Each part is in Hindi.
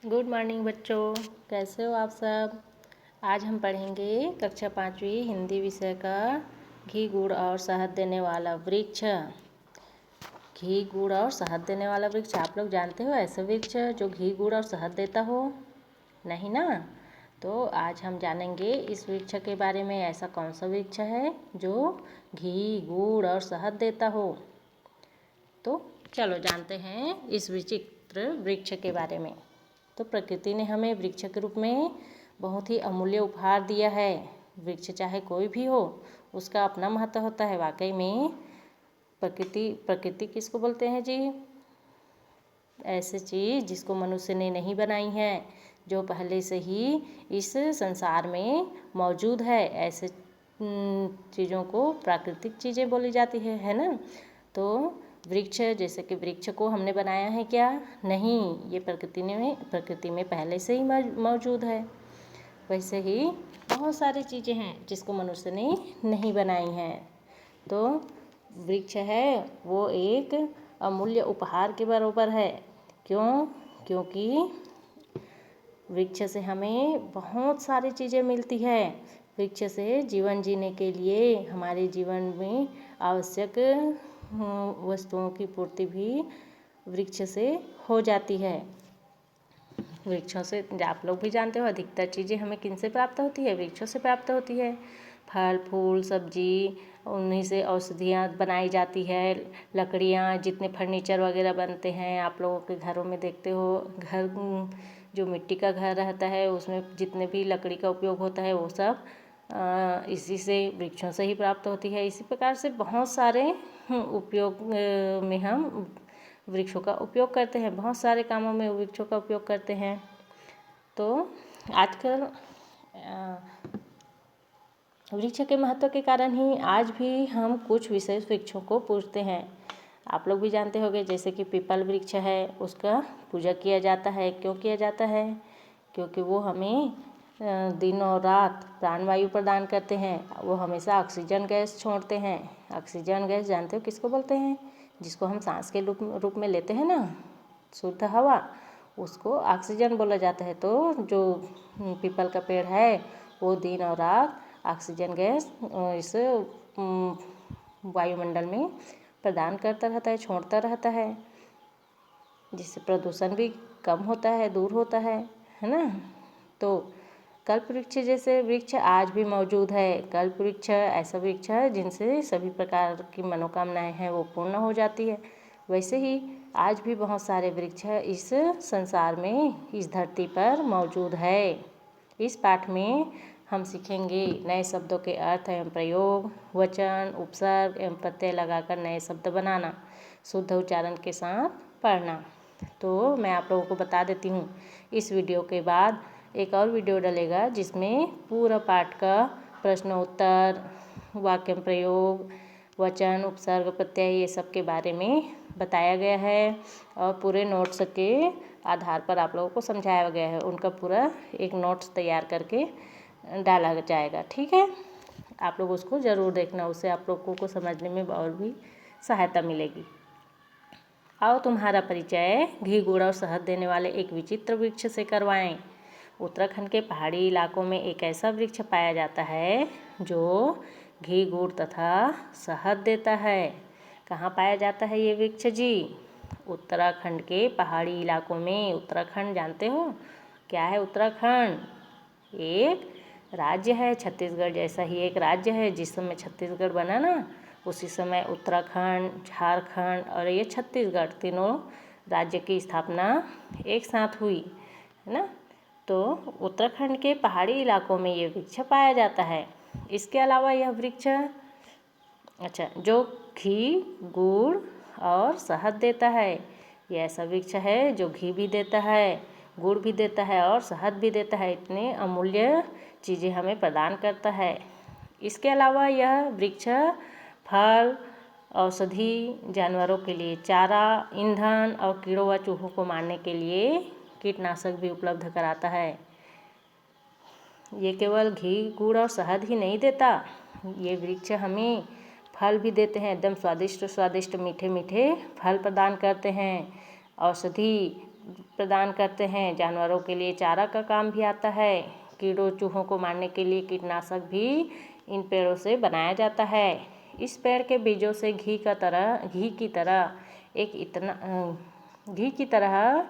गुड मॉर्निंग बच्चों, कैसे हो आप सब। आज हम पढ़ेंगे कक्षा 5वीं हिंदी विषय का घी गुड़ और शहद देने वाला वृक्ष। घी गुड़ और शहद देने वाला वृक्ष आप लोग जानते हो ऐसा वृक्ष जो घी गुड़ और शहद देता हो? नहीं ना। तो आज हम जानेंगे इस वृक्ष के बारे में, ऐसा कौन सा वृक्ष है जो घी गुड़ और शहद देता हो। तो चलो जानते हैं इस विचित्र वृक्ष के बारे में। तो प्रकृति ने हमें वृक्ष के रूप में बहुत ही अमूल्य उपहार दिया है। वृक्ष चाहे कोई भी हो, उसका अपना महत्व होता है। वाकई में प्रकृति किसको बोलते हैं जी? ऐसी चीज़ जिसको मनुष्य ने नहीं बनाई है, जो पहले से ही इस संसार में मौजूद है। ऐसे चीज़ों को प्राकृतिक चीज़ें बोली जाती है ना। तो वृक्ष, जैसे कि वृक्ष को हमने बनाया है क्या? नहीं, ये प्रकृति में पहले से ही मौजूद है। वैसे ही बहुत सारी चीज़ें हैं जिसको मनुष्य ने नहीं बनाई हैं। तो वृक्ष है वो एक अमूल्य उपहार के बराबर है। क्यों? क्योंकि वृक्ष से हमें बहुत सारी चीज़ें मिलती है। वृक्ष से जीवन जीने के लिए हमारे जीवन में आवश्यक वस्तुओं की पूर्ति भी वृक्ष से हो जाती है। वृक्षों से आप लोग भी जानते हो, अधिकतर चीज़ें हमें किन से प्राप्त होती है? वृक्षों से प्राप्त होती है। फल फूल सब्जी, उन्हीं से औषधियाँ बनाई जाती है। लकड़ियाँ, जितने फर्नीचर वगैरह बनते हैं आप लोगों के घरों में देखते हो, घर जो मिट्टी का घर रहता है उसमें जितने भी लकड़ी का उपयोग होता है वो सब इसी से, वृक्षों से ही प्राप्त होती है। इसी प्रकार से बहुत सारे उपयोग में हम वृक्षों का उपयोग करते हैं। बहुत सारे कामों में वृक्षों का उपयोग करते हैं। तो आजकल वृक्ष के महत्व के कारण ही आज भी हम कुछ विशेष वृक्षों को पूजते हैं। आप लोग भी जानते होंगे, जैसे कि पीपल वृक्ष है, उसका पूजा किया जाता है। क्यों किया जाता है? क्योंकि वो हमें दिन और रात प्राणवायु प्रदान करते हैं। वो हमेशा ऑक्सीजन गैस छोड़ते हैं। ऑक्सीजन गैस जानते हो किसको बोलते हैं? जिसको हम सांस के रूप में लेते हैं ना, शुद्ध हवा, उसको ऑक्सीजन बोला जाता है। तो जो पीपल का पेड़ है वो दिन और रात ऑक्सीजन गैस इस वायुमंडल में प्रदान करता रहता है, छोड़ता रहता है, जिससे प्रदूषण भी कम होता है, दूर होता है ना। तो कल्प वृक्ष जैसे वृक्ष आज भी मौजूद है। कल्प वृक्ष ऐसा वृक्ष है जिनसे सभी प्रकार की मनोकामनाएं हैं वो पूर्ण हो जाती है। वैसे ही आज भी बहुत सारे वृक्ष इस संसार में, इस धरती पर मौजूद है। इस पाठ में हम सीखेंगे नए शब्दों के अर्थ एवं प्रयोग, वचन, उपसर्ग एवं प्रत्यय लगाकर नए शब्द बनाना, शुद्ध उच्चारण के साथ पढ़ना। तो मैं आप लोगों को बता देती हूँ, इस वीडियो के बाद एक और वीडियो डलेगा जिसमें पूरा पाठ का प्रश्न उत्तर, वाक्य प्रयोग, वचन, उपसर्ग, प्रत्यय, ये सब के बारे में बताया गया है। और पूरे नोट्स के आधार पर आप लोगों को समझाया गया है। उनका पूरा एक नोट्स तैयार करके डाला जाएगा। ठीक है, आप लोग उसको ज़रूर देखना, उससे आप लोगों को समझने में और भी सहायता मिलेगी। आओ तुम्हारा परिचय घी गुड़ और शहद देने वाले एक विचित्र वृक्ष से करवाएं। उत्तराखंड के पहाड़ी इलाकों में एक ऐसा वृक्ष पाया जाता है जो घी गुड़ तथा शहद देता है। कहाँ पाया जाता है ये वृक्ष जी? उत्तराखंड के पहाड़ी इलाकों में। उत्तराखंड जानते हो क्या है? उत्तराखंड एक राज्य है, छत्तीसगढ़ जैसा ही एक राज्य है। जिस समय छत्तीसगढ़ बना ना, उसी समय उत्तराखंड, झारखंड और ये छत्तीसगढ़, तीनों राज्य की स्थापना एक साथ हुई है ना। तो उत्तराखंड के पहाड़ी इलाकों में ये वृक्ष पाया जाता है। इसके अलावा यह वृक्ष जो घी गुड़ और शहद देता है, ये ऐसा वृक्ष है जो घी भी देता है, गुड़ भी देता है और शहद भी देता है। इतने अमूल्य चीज़ें हमें प्रदान करता है। इसके अलावा यह वृक्ष फल, औषधि, जानवरों के लिए चारा, ईंधन और कीड़ों व चूहों को मारने के लिए कीटनाशक भी उपलब्ध कराता है। ये केवल घी गुड़ और शहद ही नहीं देता, ये वृक्ष हमें फल भी देते हैं। एकदम स्वादिष्ट स्वादिष्ट मीठे मीठे फल प्रदान करते हैं। औषधि प्रदान करते हैं। जानवरों के लिए चारा का काम भी आता है। कीड़ों चूहों को मारने के लिए कीटनाशक भी इन पेड़ों से बनाया जाता है। इस पेड़ के बीजों से घी की तरह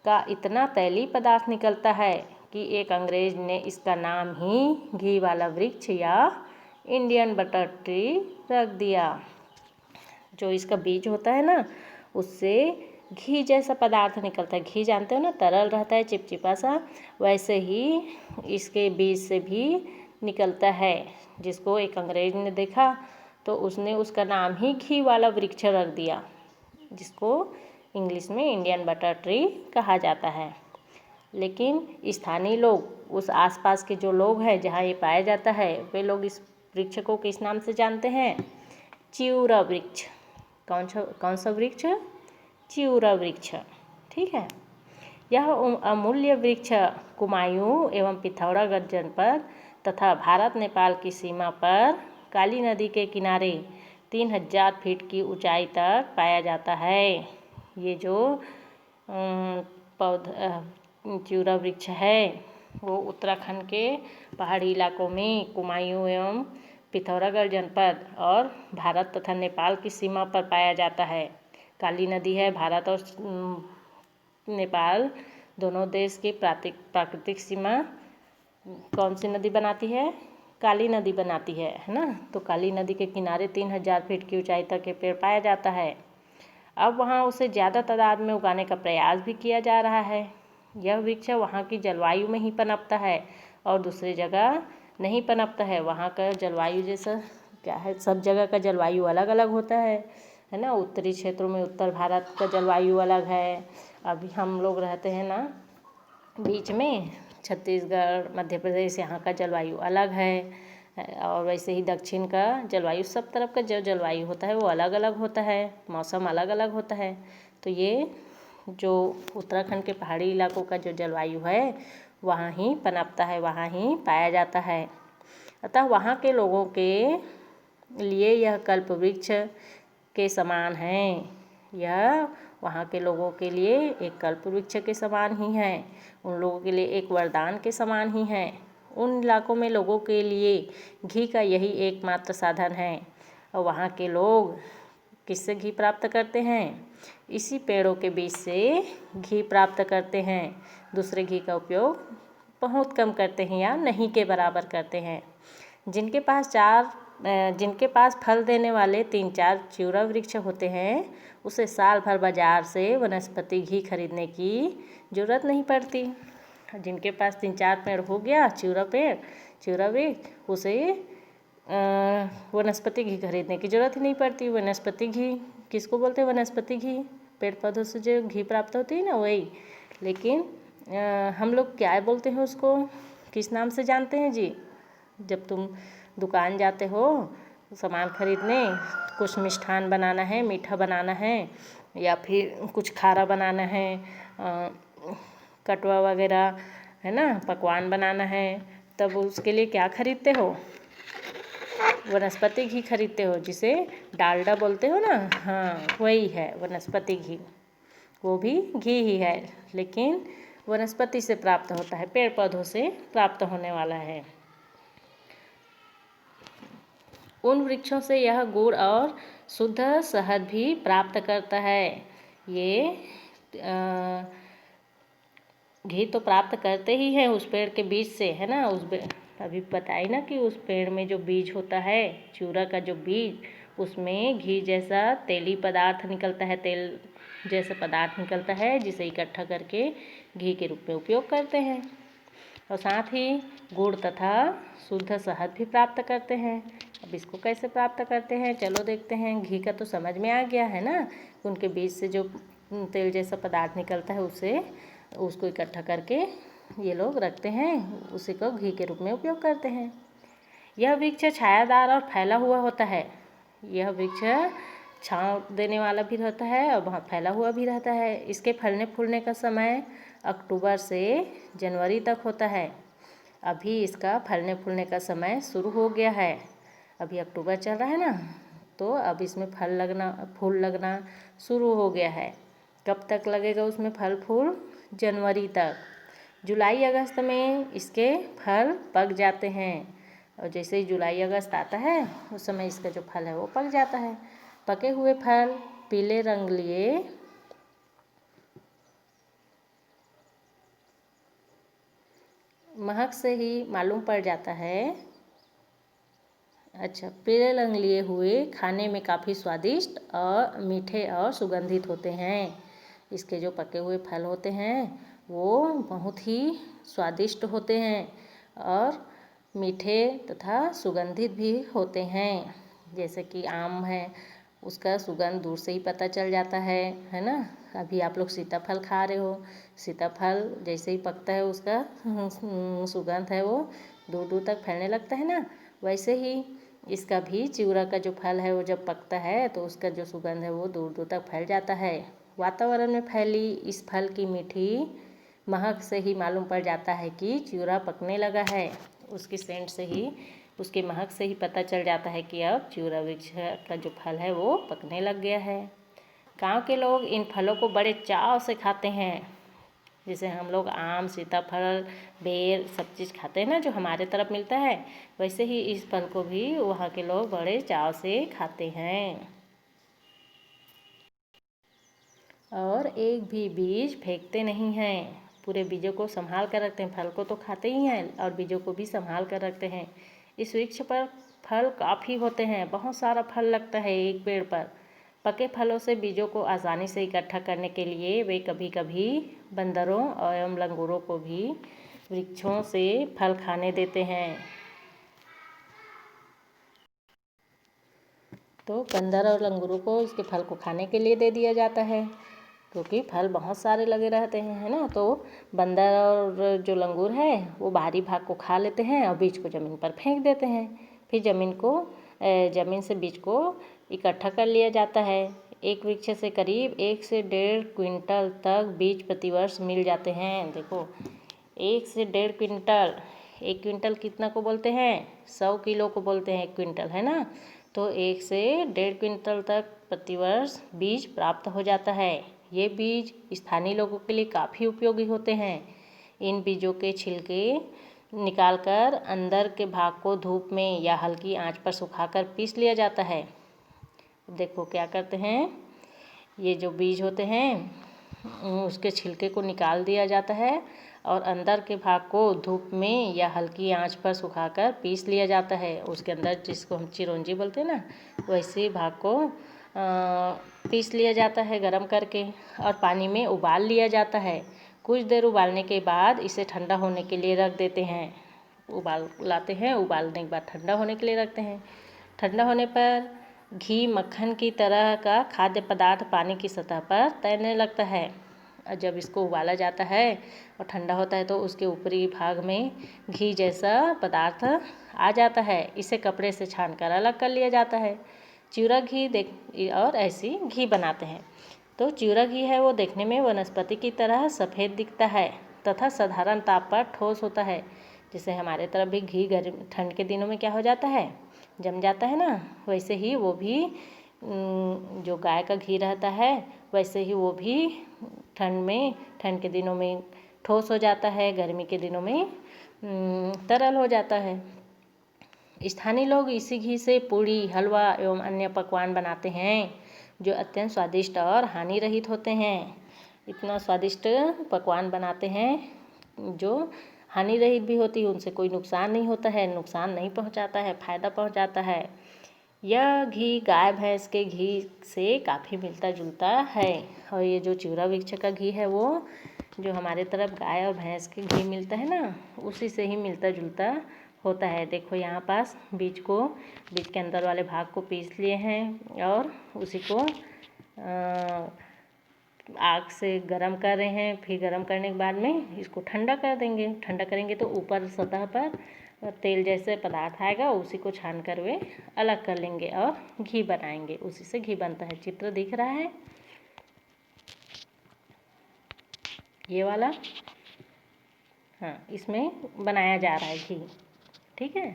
का इतना तैलीय पदार्थ निकलता है कि एक अंग्रेज ने इसका नाम ही घी वाला वृक्ष या इंडियन बटर ट्री रख दिया। जो इसका बीज होता है ना, उससे घी जैसा पदार्थ निकलता है। घी जानते हो ना, तरल रहता है, चिपचिपा सा, वैसे ही इसके बीज से भी निकलता है। जिसको एक अंग्रेज ने देखा तो उसने उसका नाम ही घी वाला वृक्ष रख दिया, जिसको इंग्लिश में इंडियन बटर ट्री कहा जाता है। लेकिन स्थानीय लोग, उस आसपास के जो लोग हैं जहाँ ये पाया जाता है, वे लोग इस वृक्ष को किस नाम से जानते हैं? चिउरा वृक्ष। कौन सा वृक्ष? चिउरा वृक्ष। ठीक है। यह अमूल्य वृक्ष कुमायूं एवं पिथौरागढ़ जनपद तथा भारत नेपाल की सीमा पर काली नदी के किनारे 3000 फीट की ऊंचाई तक पाया जाता है। ये जो चिउरा वृक्ष है वो उत्तराखंड के पहाड़ी इलाकों में कुमायूं एवं पिथौरागढ़ जनपद और भारत तथा नेपाल की सीमा पर पाया जाता है। काली नदी है, भारत और नेपाल दोनों देश की प्राकृतिक सीमा कौन सी नदी बनाती है? काली नदी बनाती है ना। तो काली नदी के किनारे 3000 फीट की ऊंचाई तक ये पेड़ पाया जाता है। अब वहाँ उसे ज़्यादा तादाद में उगाने का प्रयास भी किया जा रहा है। यह वृक्ष वहाँ की जलवायु में ही पनपता है और दूसरी जगह नहीं पनपता है। वहाँ का जलवायु जैसा क्या है, सब जगह का जलवायु अलग अलग होता है ना। उत्तरी क्षेत्रों में उत्तर भारत का जलवायु अलग है। अभी हम लोग रहते हैं ना बीच में, छत्तीसगढ़, मध्य प्रदेश, यहाँ का जलवायु अलग है। और वैसे ही दक्षिण का जलवायु, सब तरफ का जो जलवायु होता है वो अलग अलग होता है, मौसम अलग अलग होता है। तो ये जो उत्तराखंड के पहाड़ी इलाकों का जो जलवायु है वहाँ ही पनपता है, वहाँ ही पाया जाता है। अतः वहाँ के लोगों के लिए यह कल्पवृक्ष के समान है। यह वहाँ के लोगों के लिए एक कल्पवृक्ष के समान ही है, उन लोगों के लिए एक वरदान के समान ही है। उन इलाकों में लोगों के लिए घी का यही एकमात्र साधन है। और वहाँ के लोग किससे घी प्राप्त करते हैं? इसी पेड़ों के बीज से घी प्राप्त करते हैं। दूसरे घी का उपयोग बहुत कम करते हैं या नहीं के बराबर करते हैं। जिनके पास फल देने वाले 3-4 चिउरा वृक्ष होते हैं, उसे साल भर बाजार से वनस्पति घी खरीदने की ज़रूरत नहीं पड़ती। जिनके पास 3-4 पेड़ हो गया, चिउरा वृक्ष, उसे वनस्पति घी खरीदने की ज़रूरत ही नहीं पड़ती। वनस्पति घी किसको बोलते हैं? वनस्पति घी पेड़ पौधों से जो घी प्राप्त होती है ना, वही। लेकिन हम लोग क्या बोलते हैं उसको, किस नाम से जानते हैं जी? जब तुम दुकान जाते हो सामान खरीदने, कुछ मिष्ठान बनाना है, मीठा बनाना है, या फिर कुछ खारा बनाना है, कटवा वगैरह है ना, पकवान बनाना है, तब उसके लिए क्या खरीदते हो? वनस्पति घी खरीदते हो, जिसे डालडा बोलते हो ना। हाँ, वही है वनस्पति घी। वो भी घी ही है, लेकिन वनस्पति से प्राप्त होता है, पेड़ पौधों से प्राप्त होने वाला है। उन वृक्षों से यह गुड़ और शुद्ध शहद भी प्राप्त करता है। ये घी तो प्राप्त करते ही हैं उस पेड़ के बीज से, है ना। अभी बताई ना कि उस पेड़ में जो बीज होता है, चिउरा का जो बीज, उसमें घी जैसा तेली पदार्थ निकलता है, तेल जैसा पदार्थ निकलता है, जिसे इकट्ठा करके घी के रूप में उपयोग करते हैं। और साथ ही गुड़ तथा शुद्ध शहद भी प्राप्त करते हैं। अब इसको कैसे प्राप्त करते हैं, चलो देखते हैं। घी का तो समझ में आ गया है ना, उनके बीज से जो तेल जैसा पदार्थ निकलता है उसको इकट्ठा करके ये लोग रखते हैं, उसी को घी के रूप में उपयोग करते हैं। यह वृक्ष छायादार और फैला हुआ होता है। यह वृक्ष छांव देने वाला भी रहता है और बहुत फैला हुआ भी रहता है। इसके फलने फूलने का समय अक्टूबर से जनवरी तक होता है। अभी इसका फलने फूलने का समय शुरू हो गया है। अभी अक्टूबर चल रहा है ना, तो अब इसमें फूल लगना शुरू हो गया है। कब तक लगेगा उसमें फल फूल? जनवरी तक। जुलाई अगस्त में इसके फल पक जाते हैं, और जैसे ही जुलाई अगस्त आता है उस समय इसका जो फल है वो पक जाता है। पके हुए फल पीले रंग लिए महक से ही मालूम पड़ जाता है। अच्छा, पीले रंग लिए हुए खाने में काफ़ी स्वादिष्ट और मीठे और सुगंधित होते हैं। इसके जो पके हुए फल होते हैं वो बहुत ही स्वादिष्ट होते हैं और मीठे तथा सुगंधित भी होते हैं। जैसे कि आम है, उसका सुगंध दूर से ही पता चल जाता है ना। अभी आप लोग सीताफल खा रहे हो, सीताफल जैसे ही पकता है उसका सुगंध है वो दूर दूर तक फैलने लगता है ना। वैसे ही इसका भी चिउरा का जो फल है वो जब पकता है तो उसका जो सुगंध है वो दूर दूर तक फैल जाता है। वातावरण में फैली इस फल की मीठी महक से ही मालूम पड़ जाता है कि चिउरा पकने लगा है। उसकी सेंट से ही, उसकी महक से ही पता चल जाता है कि अब चिउरा वृक्ष का जो फल है वो पकने लग गया है। गांव के लोग इन फलों को बड़े चाव से खाते हैं। जैसे हम लोग आम, सीताफल, बेर सब चीज़ खाते हैं ना जो हमारे तरफ मिलता है, वैसे ही इस फल को भी वहाँ के लोग बड़े चाव से खाते हैं। और एक भी बीज फेंकते नहीं हैं, पूरे बीजों को संभाल कर रखते हैं। फल को तो खाते ही हैं और बीजों को भी संभाल कर रखते हैं। इस वृक्ष पर फल काफ़ी होते हैं, बहुत सारा फल लगता है एक पेड़ पर। पके फलों से बीजों को आसानी से इकट्ठा करने के लिए वे कभी कभी बंदरों एवं लंगूरों को भी वृक्षों से फल खाने देते हैं। तो बंदर और लंगूरों को इसके फल को खाने के लिए दे दिया जाता है, क्योंकि फल बहुत सारे लगे रहते हैं, है ना। तो बंदर और जो लंगूर है वो बाहरी भाग को खा लेते हैं और बीज को ज़मीन पर फेंक देते हैं। फिर ज़मीन से बीज को इकट्ठा कर लिया जाता है। एक वृक्ष से करीब 1 से 1.5 क्विंटल तक बीज प्रतिवर्ष मिल जाते हैं। देखो, 1 से 1.5 क्विंटल, 1 क्विंटल कितना को बोलते हैं? 100 किलो को बोलते हैं 1 क्विंटल, है ना। तो 1 से 1.5 क्विंटल तक प्रतिवर्ष बीज प्राप्त हो जाता है। ये बीज स्थानीय लोगों के लिए काफ़ी उपयोगी होते हैं। इन बीजों के छिलके निकालकर अंदर के भाग को धूप में या हल्की आंच पर सुखाकर पीस लिया जाता है। देखो क्या करते हैं, ये जो बीज होते हैं उसके छिलके को निकाल दिया जाता है और अंदर के भाग को धूप में या हल्की आंच पर सुखाकर पीस लिया जाता है। उसके अंदर जिसको हम चिरौंजी बोलते हैं ना, वैसे भाग को पीस लिया जाता है गरम करके और पानी में उबाल लिया जाता है। कुछ देर उबालने के बाद इसे ठंडा होने के लिए रख देते हैं। उबालने के बाद ठंडा होने के लिए रखते हैं। ठंडा होने पर घी मक्खन की तरह का खाद्य पदार्थ पानी की सतह पर तैरने लगता है। और जब इसको उबाला जाता है और ठंडा होता है तो उसके ऊपरी भाग में घी जैसा पदार्थ आ जाता है। इसे कपड़े से छानकर अलग कर लिया जाता है। चिउरा घी और ऐसी घी बनाते हैं। तो चिउरा घी है वो देखने में वनस्पति की तरह सफ़ेद दिखता है तथा साधारण ताप पर ठोस होता है। जैसे हमारे तरफ भी घी ठंड के दिनों में क्या हो जाता है, जम जाता है ना, वैसे ही वो भी जो गाय का घी रहता है वैसे ही वो भी ठंड के दिनों में ठोस हो जाता है, गर्मी के दिनों में तरल हो जाता है। स्थानीय लोग इसी घी से पूड़ी, हलवा एवं अन्य पकवान बनाते हैं जो अत्यंत स्वादिष्ट और हानि रहित होते हैं। इतना स्वादिष्ट पकवान बनाते हैं जो हानि रहित भी होती है, उनसे कोई नुकसान नहीं होता है, नुकसान नहीं पहुंचाता है, फायदा पहुंचाता है। यह घी गाय भैंस के घी से काफ़ी मिलता जुलता है। और ये जो चिउरा वृक्ष का घी है वो जो हमारे तरफ गाय और भैंस के घी मिलता है ना, उसी से ही मिलता जुलता होता है। देखो यहाँ पास बीज के अंदर वाले भाग को पीस लिए हैं और उसी को आग से गरम कर रहे हैं। फिर गरम करने के बाद में इसको ठंडा कर देंगे। ठंडा करेंगे तो ऊपर सतह पर तेल जैसे पदार्थ आएगा, उसी को छान कर वे अलग कर लेंगे और घी बनाएंगे। उसी से घी बनता है। चित्र दिख रहा है ये वाला, हाँ, इसमें बनाया जा रहा है घी, ठीक है।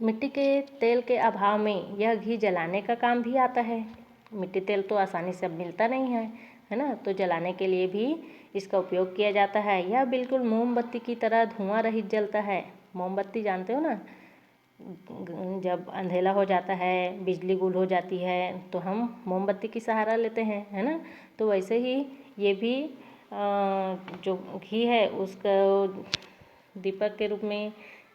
मिट्टी के तेल के अभाव में यह घी जलाने का काम भी आता है। मिट्टी तेल तो आसानी से अब मिलता नहीं है ना, तो जलाने के लिए भी इसका उपयोग किया जाता है। यह बिल्कुल मोमबत्ती की तरह धुआं रहित जलता है। मोमबत्ती जानते हो ना, जब अंधेरा हो जाता है, बिजली गुल हो जाती है, तो हम मोमबत्ती की सहारा लेते हैं, है ना। तो वैसे ही ये भी जो घी है उसका दीपक के रूप में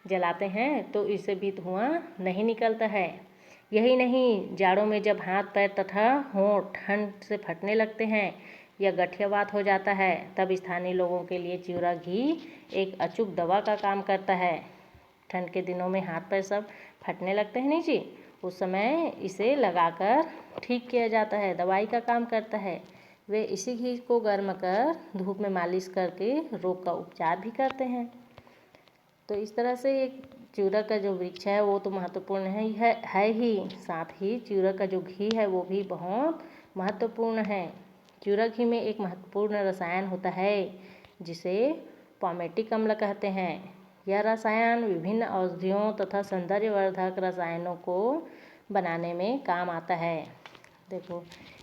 जलाते हैं, तो इससे भी धुआं नहीं निकलता है। यही नहीं, जाड़ों में जब हाथ पैर तथा होंठ ठंड से फटने लगते हैं या गठियावात हो जाता है, तब स्थानीय लोगों के लिए चिवड़ा घी एक अचूक दवा का काम करता है। ठंड के दिनों में हाथ पैर सब फटने लगते हैं नहीं जी, उस समय इसे लगाकर ठीक किया जाता है, दवाई का काम करता है। वे इसी घी को गर्म कर धूप में मालिश करके रोग का उपचार भी करते हैं। तो इस तरह से एक चिवड़ा का जो वृक्ष है वो तो महत्वपूर्ण है ही, साथ ही चिवड़ा का जो घी है वो भी बहुत महत्वपूर्ण है। चिवड़ा घी में एक महत्वपूर्ण रसायन होता है जिसे पॉमेटिक अम्ल कहते हैं। यह रसायन विभिन्न औषधियों तथा सौंदर्यवर्धक रसायनों को बनाने में काम आता है। देखो,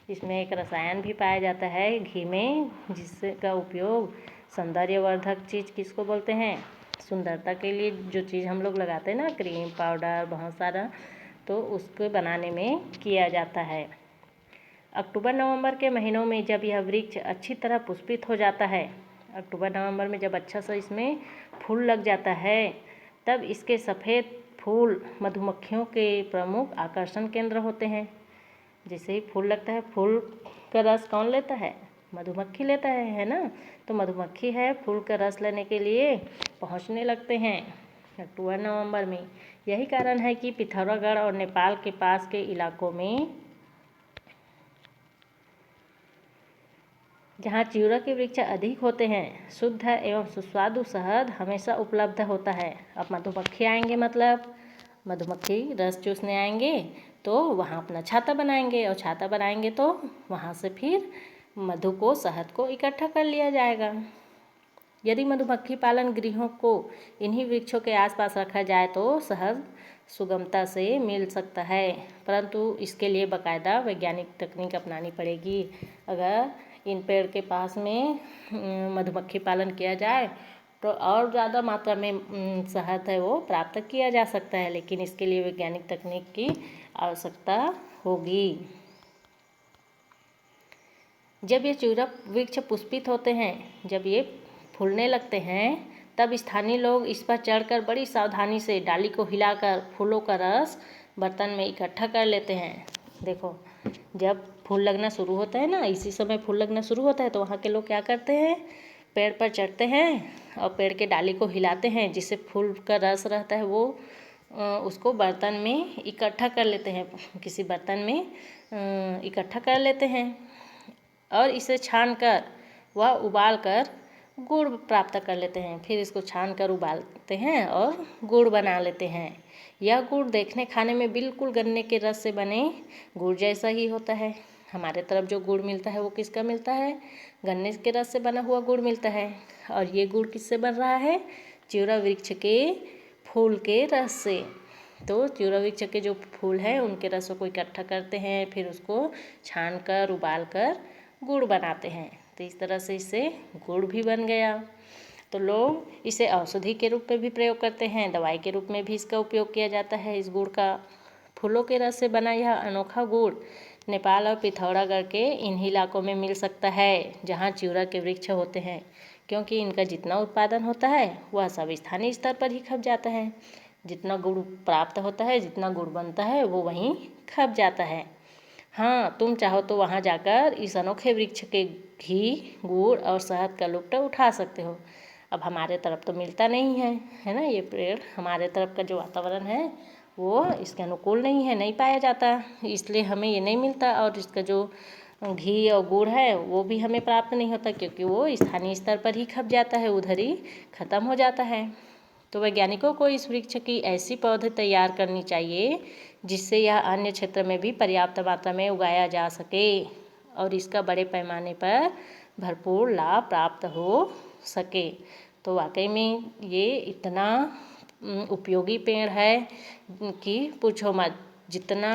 इसमें एक रसायन भी पाया जाता है घी में, जिसका उपयोग सौंदर्यवर्धक चीज़ किसको बोलते हैं, सुंदरता के लिए जो चीज़ हम लोग लगाते हैं ना, क्रीम पाउडर बहुत सारा, तो उसको बनाने में किया जाता है। अक्टूबर नवंबर के महीनों में जब यह वृक्ष अच्छी तरह पुष्पित हो जाता है, अक्टूबर नवंबर में जब अच्छा सा इसमें फूल लग जाता है, तब इसके सफ़ेद फूल मधुमक्खियों के प्रमुख आकर्षण केंद्र होते हैं। जैसे ही फूल लगता है, फूल का रस कौन लेता है, मधुमक्खी लेता है ना। तो मधुमक्खी है फूल का रस लेने के लिए पहुंचने लगते हैं अक्टूबर नवंबर में। यही कारण है कि पिथौरागढ़ और नेपाल के पास के इलाकों में जहाँ चिवड़ा के वृक्ष अधिक होते हैं, शुद्ध एवं सुस्वादु शहद हमेशा उपलब्ध होता है। अब मधुमक्खी आएंगे, मतलब मधुमक्खी रस चूसने आएंगे, तो वहाँ अपना छाता बनाएंगे, और छाता बनाएंगे तो वहाँ से फिर मधु को, शहद को इकट्ठा कर लिया जाएगा। यदि मधुमक्खी पालन गृहों को इन्हीं वृक्षों के आसपास रखा जाए तो शहद सुगमता से मिल सकता है, परंतु इसके लिए बाकायदा वैज्ञानिक तकनीक अपनानी पड़ेगी। अगर इन पेड़ के पास में मधुमक्खी पालन किया जाए तो और ज़्यादा मात्रा में शहद है वो प्राप्त किया जा सकता है, लेकिन इसके लिए वैज्ञानिक तकनीक की आवश्यकता होगी। जब ये चिवड़ा वृक्ष पुष्पित होते हैं, जब ये फूलने लगते हैं, तब स्थानीय लोग इस पर चढ़कर बड़ी सावधानी से डाली को हिलाकर फूलों का रस बर्तन में इकट्ठा कर लेते हैं। देखो, जब फूल लगना शुरू होता है ना, इसी समय फूल लगना शुरू होता है, तो वहाँ के लोग क्या करते हैं, पेड़ पर चढ़ते हैं और पेड़ के डाली को हिलाते हैं, जिससे फूल का रस रहता है वो उसको बर्तन में इकट्ठा कर लेते हैं, किसी बर्तन में इकट्ठा कर लेते हैं, और इसे छान कर व उबाल कर गुड़ प्राप्त कर लेते हैं। फिर इसको छान कर उबालते हैं और गुड़ बना लेते हैं। यह गुड़ देखने खाने में बिल्कुल गन्ने के रस से बने गुड़ जैसा ही होता है। हमारे तरफ जो गुड़ मिलता है वो किसका मिलता है, गन्ने के रस से बना हुआ गुड़ मिलता है। और ये गुड़ किससे बन रहा है, चिवड़ा वृक्ष के फूल के रस से। तो चिवड़ा वृक्ष के जो फूल हैं उनके रसों को इकट्ठा करते हैं, फिर उसको छान कर उबाल कर गुड़ बनाते हैं। तो इस तरह से इससे गुड़ भी बन गया। तो लोग इसे औषधि के रूप में भी प्रयोग करते हैं, दवाई के रूप में भी इसका उपयोग किया जाता है। इस गुड़ का फूलों के रस से बना यह अनोखा गुड़ नेपाल और पिथौरागढ़ के इन इलाकों में मिल सकता है जहाँ चिवड़ा के वृक्ष होते हैं, क्योंकि इनका जितना उत्पादन होता है वह सब स्थानीय स्तर पर ही खप जाता है। जितना गुड़ प्राप्त होता है, जितना गुड़ बनता है वो वहीं खप जाता है। हाँ, तुम चाहो तो वहाँ जाकर इस अनोखे वृक्ष के घी, गुड़ और शहद का लुत्फ़ उठा सकते हो। अब हमारे तरफ तो मिलता नहीं है ना, ये पेड़ हमारे तरफ का जो वातावरण है वो इसके अनुकूल नहीं है, नहीं पाया जाता, इसलिए हमें ये नहीं मिलता। और इसका जो घी और गुड़ है वो भी हमें प्राप्त नहीं होता, क्योंकि वो स्थानीय स्तर पर ही खप जाता है, उधर ही ख़त्म हो जाता है। तो वैज्ञानिकों को इस वृक्ष की ऐसी पौधे तैयार करनी चाहिए जिससे यह अन्य क्षेत्र में भी पर्याप्त मात्रा में उगाया जा सके और इसका बड़े पैमाने पर भरपूर लाभ प्राप्त हो सके। तो वाकई में ये इतना उपयोगी पेड़ है कि पूछो मत। जितना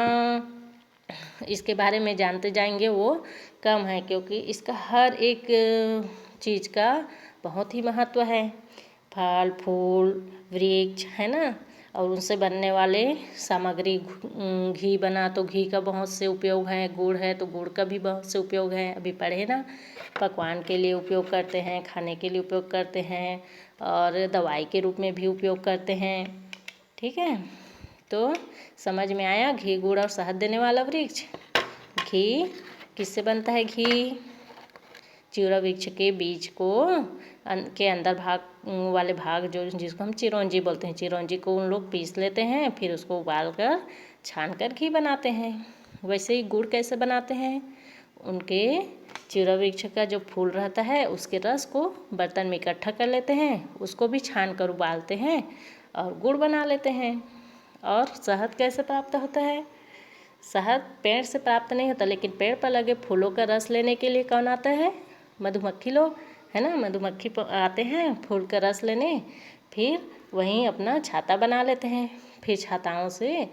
इसके बारे में जानते जाएंगे वो कम है, क्योंकि इसका हर एक चीज़ का बहुत ही महत्व है। फल फूल वृक्ष है ना, और उनसे बनने वाले सामग्री, घी बना तो घी का बहुत से उपयोग है, गुड़ है तो गुड़ का भी बहुत से उपयोग है। अभी पढ़े ना, पकवान के लिए उपयोग करते हैं, खाने के लिए उपयोग करते हैं, और दवाई के रूप में भी उपयोग करते हैं। ठीक है, तो समझ में आया घी गुड़ और शहद देने वाला वृक्ष। घी किससे बनता है? घी चिरौंजी वृक्ष के बीज को के अंदर भाग वाले भाग जो जिसको हम चिरौंजी बोलते हैं, चिरौंजी को उन लोग पीस लेते हैं, फिर उसको उबाल कर छान कर घी बनाते हैं। वैसे ही गुड़ कैसे बनाते हैं? उनके चिरौंजी वृक्ष का जो फूल रहता है उसके रस को बर्तन में इकट्ठा कर लेते हैं, उसको भी छान कर उबालते हैं और गुड़ बना लेते हैं। और शहद कैसे प्राप्त होता है? शहद पेड़ से प्राप्त नहीं होता, लेकिन पेड़ पर लगे फूलों का रस लेने के लिए कौन आता है? मधुमक्खी लोग, है ना। मधुमक्खी आते हैं फूल का रस लेने, फिर वहीं अपना छाता बना लेते हैं। फिर छाताओं से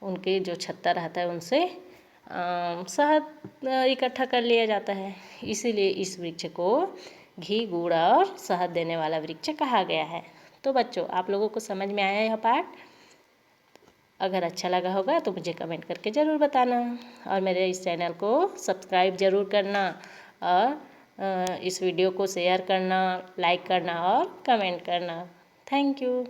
उनके जो छत्ता रहता है उनसे शहद इकट्ठा कर लिया जाता है। इसीलिए इस वृक्ष को घी गुड़ और शहद देने वाला वृक्ष कहा गया है। तो बच्चों, आप लोगों को समझ में आया यह पाठ? अगर अच्छा लगा होगा तो मुझे कमेंट करके ज़रूर बताना, और मेरे इस चैनल को सब्सक्राइब ज़रूर करना, और इस वीडियो को शेयर करना, लाइक करना और कमेंट करना। Thank you.